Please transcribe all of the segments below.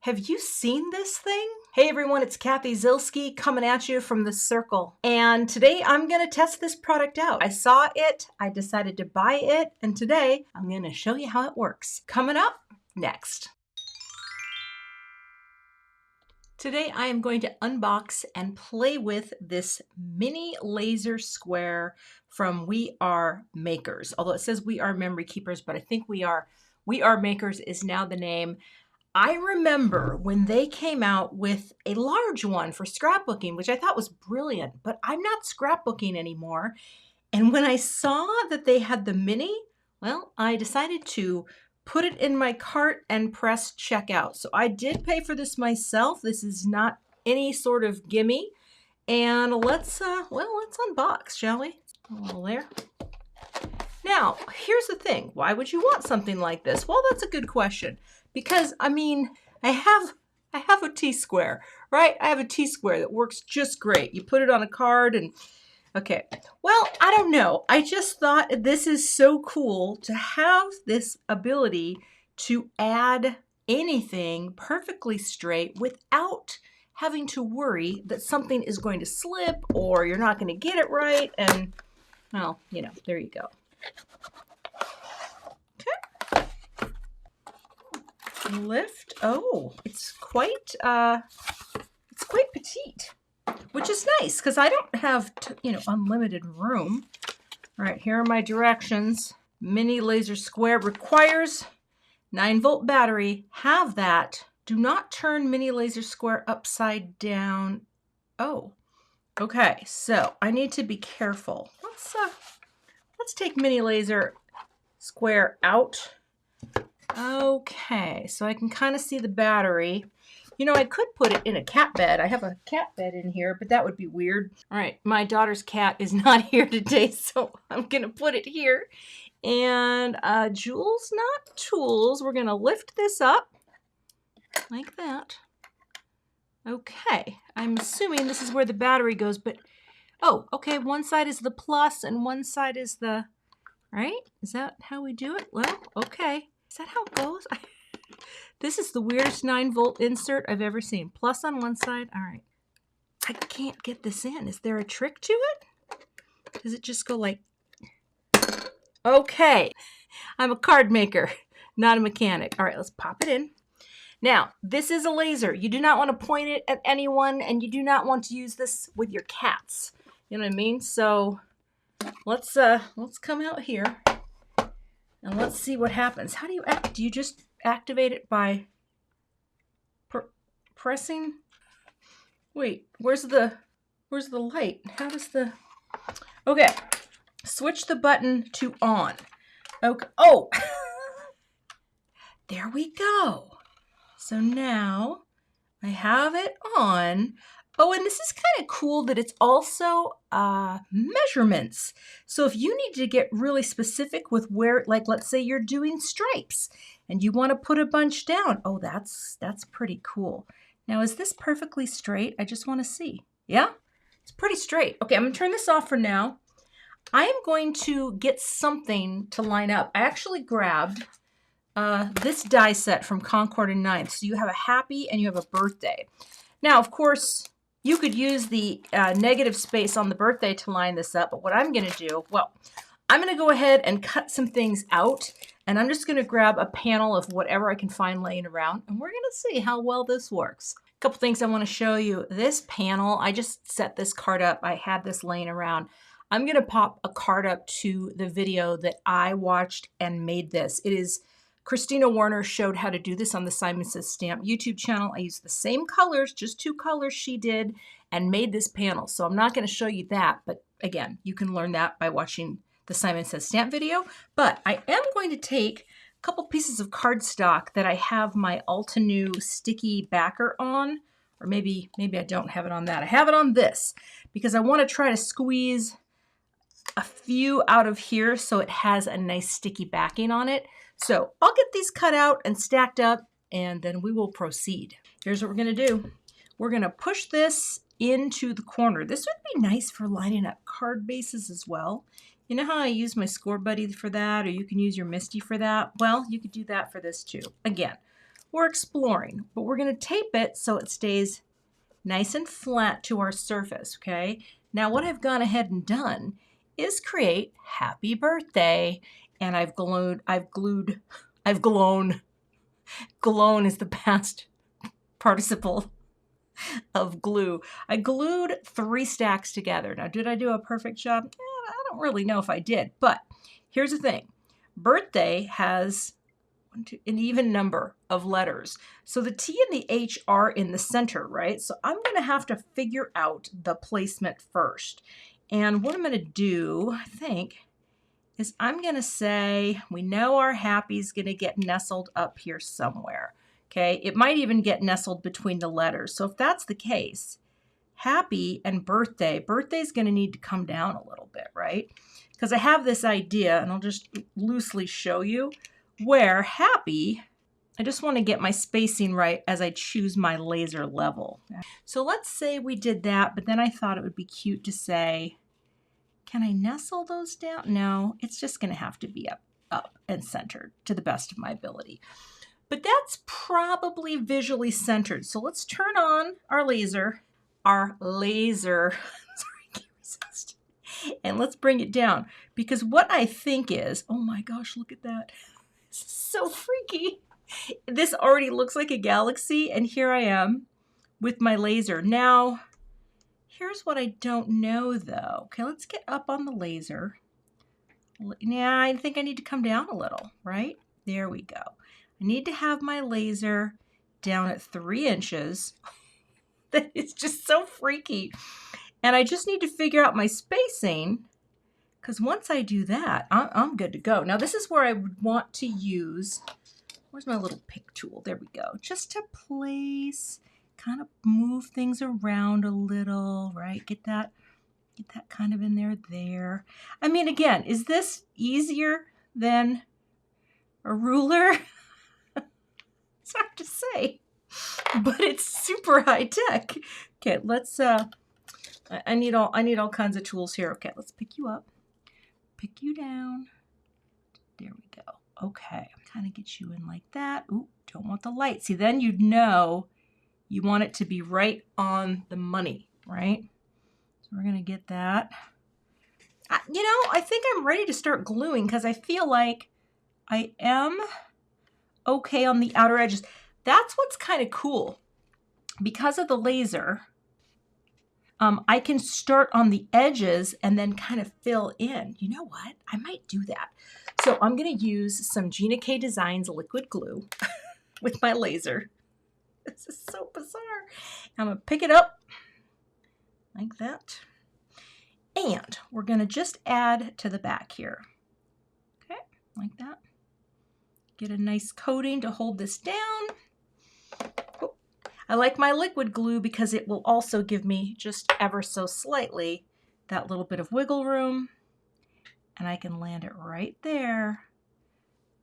Have you seen this thing? Hey everyone, it's Cathy Zielske coming at you from the circle. And today I'm gonna test this product out. I saw it, I decided to buy it, and today I'm gonna show you how it works. Coming up next. Today I am going to unbox and play with this mini laser square from We Are Makers. Although it says We Are Memory Keepers, but I think We Are Makers is now the name. I remember when they came out with a large one for scrapbooking, which I thought was brilliant, but I'm not scrapbooking anymore. And when I saw that they had the mini, well, I decided to put it in my cart and press checkout. So I did pay for this myself. This is not any sort of gimme. And let's unbox, shall we? A little there. Now, here's the thing. Why would you want something like this? Well, that's a good question. Because, I mean, I have a T-square, right? I have a T-square that works just great. You put it on a card and, okay. Well, I don't know. I just thought this is so cool to have this ability to add anything perfectly straight without having to worry that something is going to slip or you're not going to get it right. And, well, you know, there you go. Lift. Oh, it's quite petite, which is nice because I don't have unlimited room. All right, here are my directions. Mini laser square requires 9-volt battery. Have that. Do not turn mini laser square upside down. Oh, okay. So I need to be careful. Let's take mini laser square out. Okay, so I can kind of see the battery. You know, I could put it in a cat bed. I have a cat bed in here, but that would be weird. All right, my daughter's cat is not here today, so I'm going to put it here. And jewels, not tools. We're going to lift this up like that. Okay, I'm assuming this is where the battery goes, but oh, okay, one side is the plus and one side is the, right? Is that how we do it? Well, okay. Is that how it goes? This is the weirdest 9-volt insert I've ever seen. Plus on one side. All right. I can't get this in. Is there a trick to it? Does it just go like... Okay. I'm a card maker, not a mechanic. All right, let's pop it in. Now, this is a laser. You do not want to point it at anyone, and you do not want to use this with your cats. You know what I mean? So let's come out here. And let's see what happens. How do you act? Do you just activate it by pressing? Wait, where's the light? How does the... Okay, switch the button to on. Okay. Oh, there we go. So now I have it on. Oh, and this is kind of cool that it's also measurements. So if you need to get really specific with where, like, let's say you're doing stripes and you want to put a bunch down. Oh, that's pretty cool. Now, is this perfectly straight? I just want to see. Yeah, it's pretty straight. Okay, I'm going to turn this off for now. I am going to get something to line up. I actually grabbed this die set from Concord and Ninth. So you have a happy and you have a birthday. Now, of course, you could use the negative space on the birthday to line this up, but what I'm going to do, well, I'm going to go ahead and cut some things out, and I'm just going to grab a panel of whatever I can find laying around, and we're going to see how well this works. A couple things I want to show you. This panel, I just set this card up. I had this laying around. I'm going to pop a card up to the video that I watched and made this. It is Christina Warner showed how to do this on the Simon Says Stamp YouTube channel. I used the same colors, just 2 colors she did, and made this panel. So I'm not going to show you that, but again, you can learn that by watching the Simon Says Stamp video. But I am going to take a couple pieces of cardstock that I have my Altenew sticky backer on, or maybe I don't have it on that. I have it on this because I want to try to squeeze a few out of here so it has a nice sticky backing on it. So I'll get these cut out and stacked up, and then we will proceed. Here's what we're going to do. We're going to push this into the corner. This would be nice for lining up card bases as well. You know how I use my Score Buddy for that, or you can use your Misty for that? Well, you could do that for this too. Again, we're exploring, but we're going to tape it so it stays nice and flat to our surface, okay? Now what I've gone ahead and done is create happy birthday, and I've glown is the past participle of glue. I glued 3 stacks together. Now, did I do a perfect job? I don't really know if I did, but here's the thing. Birthday has an even number of letters. So the T and the H are in the center, right? So I'm going to have to figure out the placement first. And what I'm going to do, I think, is I'm going to say, we know our happy's going to get nestled up here somewhere. Okay, it might even get nestled between the letters. So if that's the case, happy and birthday's going to need to come down a little bit, right? Because I have this idea, and I'll just loosely show you, where happy, I just want to get my spacing right as I choose my laser level. So let's say we did that, but then I thought it would be cute to say, can I nestle those down? No, it's just going to have to be up and centered to the best of my ability. But that's probably visually centered. So let's turn on our laser, sorry, I can't resist. And let's bring it down, because what I think is, oh my gosh, look at that. This is so freaky. This already looks like a galaxy, and here I am with my laser. Now, here's what I don't know though. Okay, let's get up on the laser. Yeah, I think I need to come down a little, right? There we go. I need to have my laser down at 3 inches. That is just so freaky. And I just need to figure out my spacing, because once I do that, I'm good to go. Now this is where I would want to use, where's my little pick tool? There we go. Just to place, kind of move things around a little, right? Get that kind of in there. I mean, again, is this easier than a ruler? It's hard to say, but it's super high tech. Okay, let's, I need all kinds of tools here. Okay, let's pick you up, pick you down. There we go. Okay, kind of get you in like that. Ooh, don't want the light. See, then you'd know you want it to be right on the money, right? So we're going to get that. You know, I think I'm ready to start gluing, because I feel like I am okay on the outer edges. That's what's kind of cool. Because of the laser, I can start on the edges and then kind of fill in. You know what? I might do that. So I'm going to use some Gina K Designs liquid glue with my laser. This is so bizarre. I'm going to pick it up like that. And we're going to just add to the back here. Okay, like that. Get a nice coating to hold this down. Oh, I like my liquid glue because it will also give me just ever so slightly that little bit of wiggle room. And I can land it right there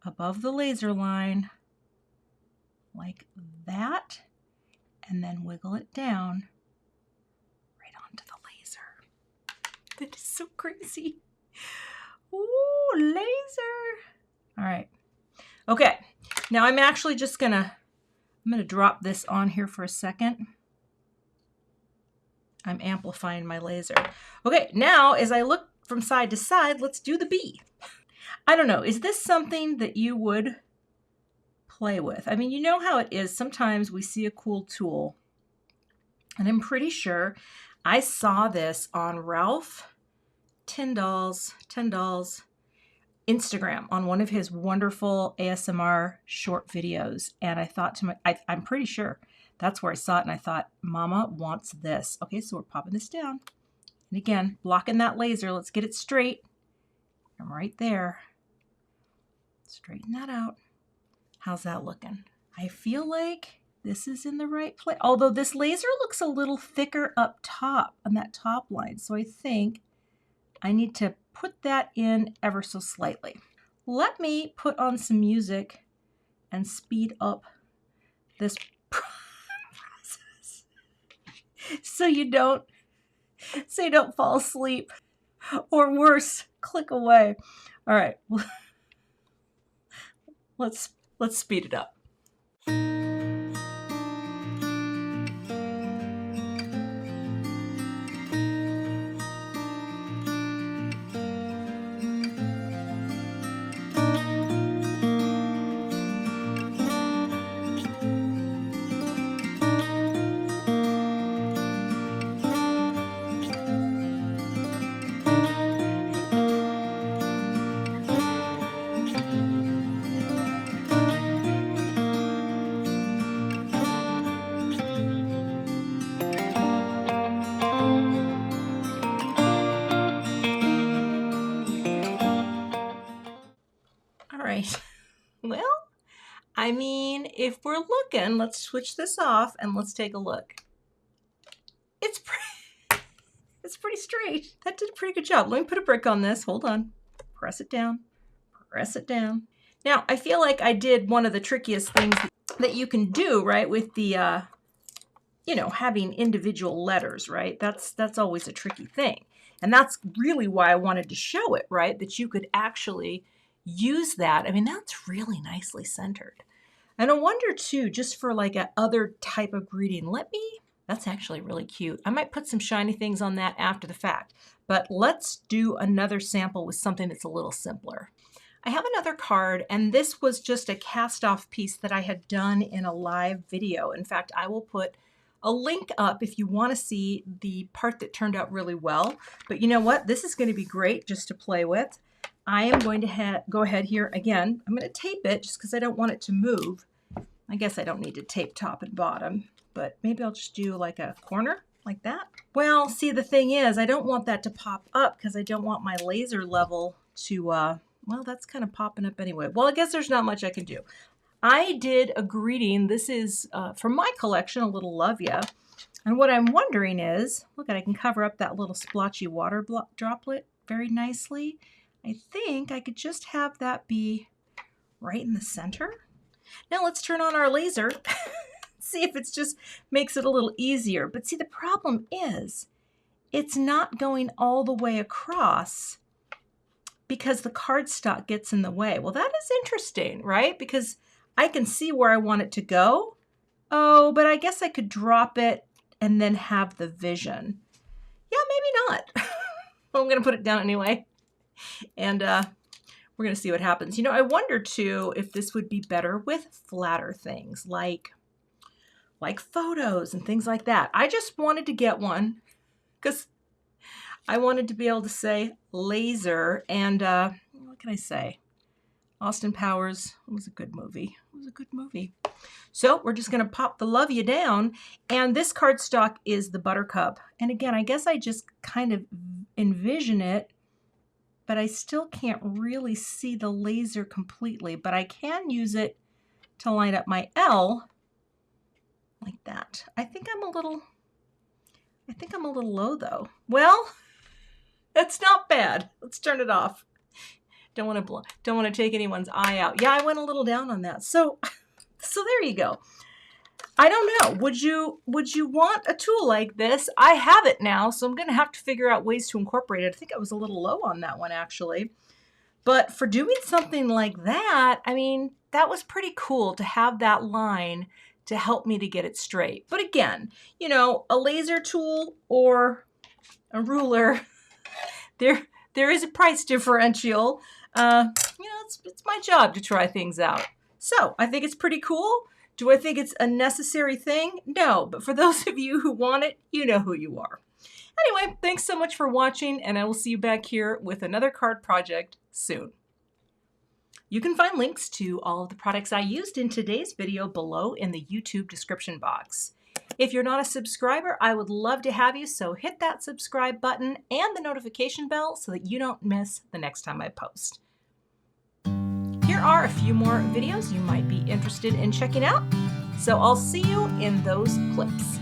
above the laser line like that. And then wiggle it down right onto the laser. That is so crazy. Ooh, laser. All right. Okay, now I'm actually just I'm gonna drop this on here for a second. I'm amplifying my laser. Okay, now as I look from side to side, let's do the bee. I don't know, is this something that you would play with? I mean, you know how it is. Sometimes we see a cool tool, and I'm pretty sure I saw this on Ralph Tyndall's Instagram on one of his wonderful ASMR short videos. And I thought to I'm pretty sure that's where I saw it. And I thought, Mama wants this. Okay, so we're popping this down. And again, blocking that laser. Let's get it straight. I'm right there. Straighten that out. How's that looking? I feel like this is in the right place. Although this laser looks a little thicker up top on that top line. So I think I need to put that in ever so slightly. Let me put on some music and speed up this process so you don't fall asleep, or worse, click away. All right, let's speed it up. I mean, if we're looking, let's switch this off and let's take a look. It's pretty straight. That did a pretty good job. Let me put a brick on this. Hold on. Press it down. Press it down. Now, I feel like I did one of the trickiest things that you can do, right, with the, you know, having individual letters, right? That's always a tricky thing. And that's really why I wanted to show it, right, that you could actually use that. I mean, that's really nicely centered. And I wonder, too, just for like a other type of greeting, that's actually really cute. I might put some shiny things on that after the fact, but let's do another sample with something that's a little simpler. I have another card, and this was just a cast-off piece that I had done in a live video. In fact, I will put a link up if you want to see the part that turned out really well. But you know what? This is going to be great just to play with. I am going to go ahead here again. I'm going to tape it just because I don't want it to move. I guess I don't need to tape top and bottom, but maybe I'll just do like a corner like that. Well, see, the thing is, I don't want that to pop up because I don't want my laser level to, well, that's kind of popping up anyway. Well, I guess there's not much I can do. I did a greeting. This is from my collection, a little love ya. And what I'm wondering is, look, I can cover up that little splotchy water droplet very nicely. I think I could just have that be right in the center. Now let's turn on our laser, see if it just makes it a little easier. But see, the problem is it's not going all the way across because the cardstock gets in the way. Well, that is interesting, right? Because I can see where I want it to go. Oh, but I guess I could drop it and then have the vision. Yeah, maybe not. Well, I'm going to put it down anyway. And we're going to see what happens. You know, I wonder too if this would be better with flatter things like photos and things like that. I just wanted to get one because I wanted to be able to say laser and what can I say? Austin Powers was a good movie. It was a good movie. So we're just going to pop the love you down. And this cardstock is the Buttercup. And again, I guess I just kind of envision it, but I still can't really see the laser completely. But I can use it to line up my L like that. I think I'm a little low though. Well, that's not bad. Let's turn it off. Don't want to take anyone's eye out. Yeah, I went a little down on that. So there you go. I don't know. Would you want a tool like this? I have it now, so I'm going to have to figure out ways to incorporate it. I think I was a little low on that one actually. But for doing something like that, I mean, that was pretty cool to have that line to help me to get it straight. But again, you know, a laser tool or a ruler, there is a price differential. You know, it's my job to try things out. So I think it's pretty cool. Do I think it's a necessary thing? No, but for those of you who want it, you know who you are. Anyway, thanks so much for watching, and I will see you back here with another card project soon. You can find links to all of the products I used in today's video below in the YouTube description box. If you're not a subscriber, I would love to have you, so hit that subscribe button and the notification bell so that you don't miss the next time I post. Here are a few more videos you might be interested in checking out, so I'll see you in those clips.